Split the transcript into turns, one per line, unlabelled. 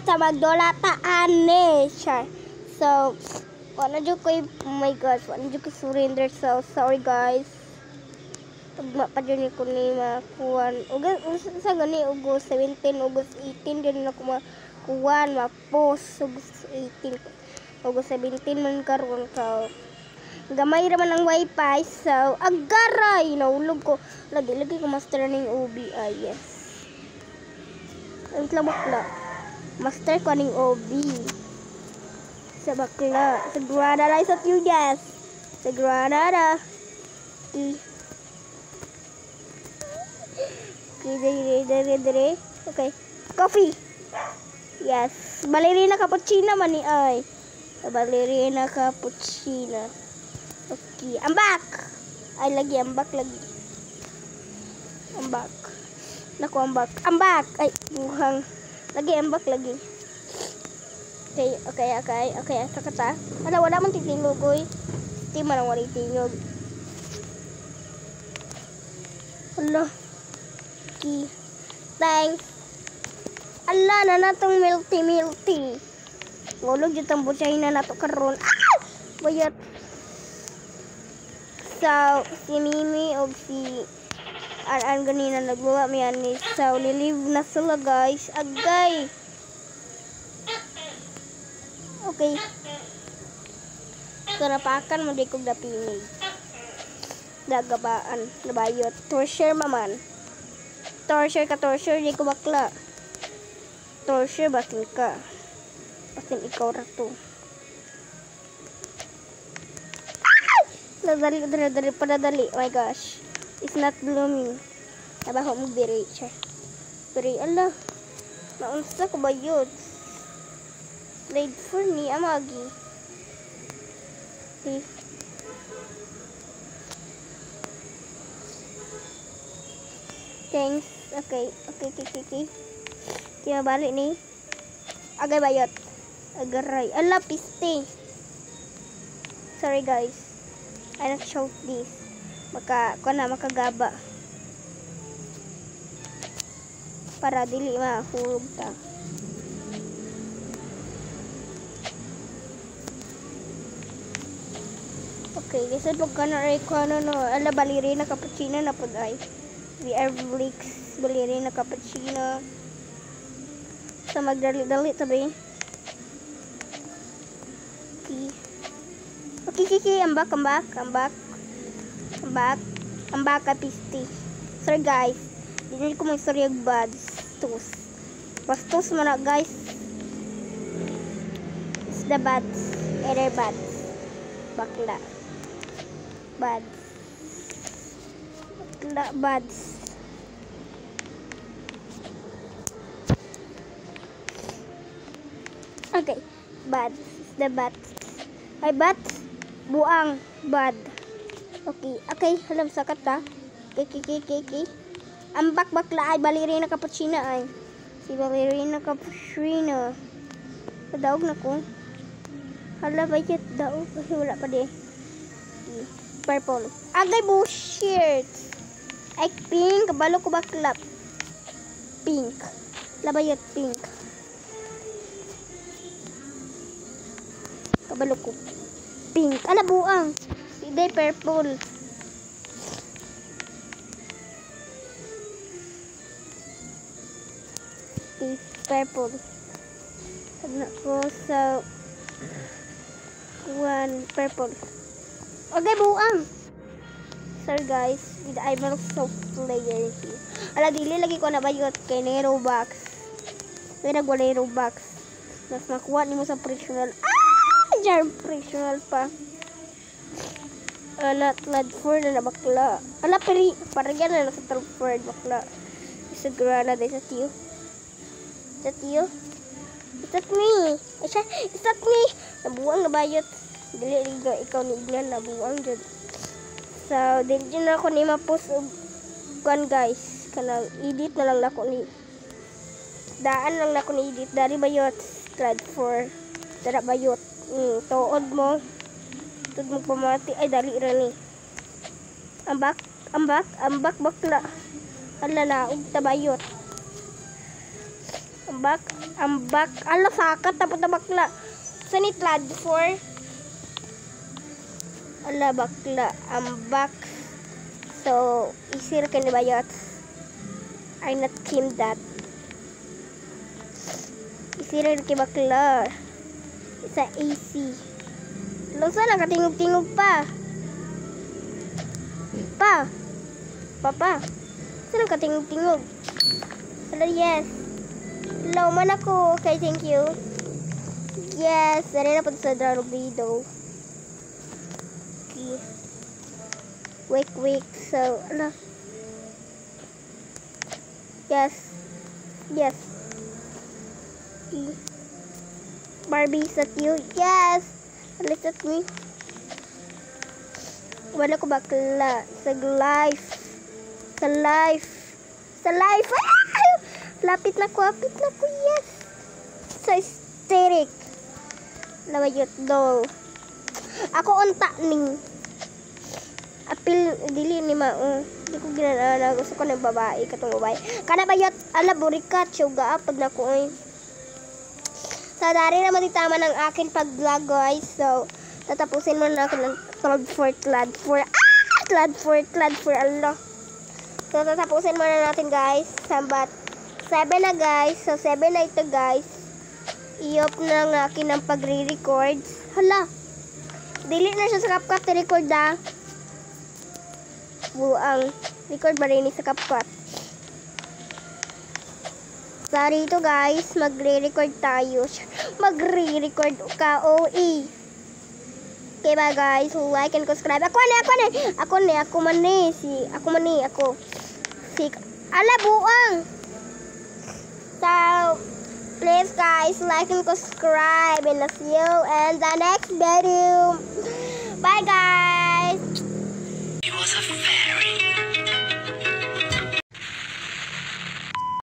sa magdolata ane siya. So, wala dyan ko oh my gosh, wala dyan ko surrender. So, sorry guys. Pag pa dyan ko ni makuhan. Sa gani, August 17, August 18, dyan na ko makuhan, ma-post. August 18, August 17 man karon ka. Gamay naman ang wifi. So, agaray! Naulog ko. Lagi ko master na yung OBI. Yes. Ang bakla. Master ko ng OB. Sa bakla. Sa Granada sa you guys. Sa Granada. Okay, okay. Coffee. Yes. Ballerina cappuccino man ni ay. Ballerina cappuccino. Okay. Ambak. Ay lagi ambak lagi. Ambak. Naku ambak. Ambak. Ay mukhang lagi ambak lagi. Okay. Sakata. Wala man titingog oy. Di man wala titingog. Hello. Okay. Thanks. Ala na natong milty. Ngulog yung tambutsahin na nato karon. Ah! Bayat. So, si Mimi o si An ganina nagbawa mi ani. So, nilive na sila guys. Agay. Okay. So, napakan mo di kong dapinig. Dagabaan. Nabayot. Torture maman. Torture, di ko bakla. Torture, batin ka. Batin ikaw rato. Dali, padadali. Oh my gosh. It's not blooming. Nabaho mo diri siya. Diri, ala. Naunsa ko ba yun? Laid for ni amagi. Okay. Thanks. Okay. Kaya balik ni. Agay bayot. Agaray. Ala, piste. Sorry guys. I not show this. Makagaba. Para dili mahulog ta. Okay, kasi pag kanaaray ko ala ballerina cappuccino na pod ay. We are Blix, ballerina cappuccino. Sa magdali-dali tabi. Okay, ambak ka pisti. Sorry guys, hindi ko may story of bads. Bastos mo na guys. It's the bads. Either bads. Bakla. Bads. Bakla, bads. Okay, bads. It's the bads. Ay, bads. Buang, bad. Okay, alam sakat ta. Okay. Ambak bakla ay ballerina cappuccino ay. Si ballerina cappuccino. Daog na ko. Hala ba yun? Daog. Kasi wala pa di. Purple. Agay bullshit. Ay pink. Kabalo ko bakla. Pink. Labayot pink. Kabalo ko. Pink. Ala buang. Hindi purple. Purple. Sabi ko sa one purple. Okay buang. Sorry guys. With the eyeball soft layer. Ala dili lagi ko na bayot kay Nero box. Pero wala Nero box. Mas makuha ni mo sa personal. Jar personal pa. Ala Tladford na bakla. Ala peri paragyan na sa Tladford bakla. Isa grana dai sa tiyo. Sa tiyo. Is that me? Is that me? Nabuang na bayot. Dili liga ikaw ni Ignan nabuang jud. So dili na ako ni ma-post kan guys. Kanang edit na lang nako ni. Daan lang nako ni edit dari bayot Tladford. Tara bayot. Tuod mo pamati ay dali ra ni. Ambak bakla. Ala na og tabayot. Ambak. Ala, sakat. Tapos na bakla. Saan itlad? 4? Ala, bakla. Ambak. So, isir ka ni bayot. I not kim that. Isir ka bakla. Isa AC. Lusa na, katingog-tingog pa. Papa. Saan ang katingog-tingog? Hello, yes. Hello, man ako. Okay, thank you. Yes, dari na po sa Darubido. Okay. Wake. So, ano? Yes. Okay. Barbie, is that you? Yes. Look at me. Wala ko bakla. Sa life. Ah! Lapit na ko. Yes. Sa hysteric. Lawayot daw. Ako unta ning. Apil dili ni mao. Di ko ginana. Gusto ko ng babae. Katong babae. Kana bayot. Ala, burikat. Suga. Pag na ko ay. So, dari na matitama ng akin pag-vlog, guys. So, tatapusin mo na ako ng Clad 4. Clad 4. Allah. So, tatapusin mo na natin, guys. Sambat 7 na, guys. So, 7 na ito, guys. Iop na ng akin ng pagre-record. Hala. Dili na siya sa CapCut. I-record na. Buang. Record ba rin sa CapCut? Sorry ito, guys. Magre-record tayo. Magre-record ka, OE. Okay ba, guys? Like and subscribe. Ako man eh. Ala, buang. So, please, guys, like and subscribe. And I'll see you in the next video.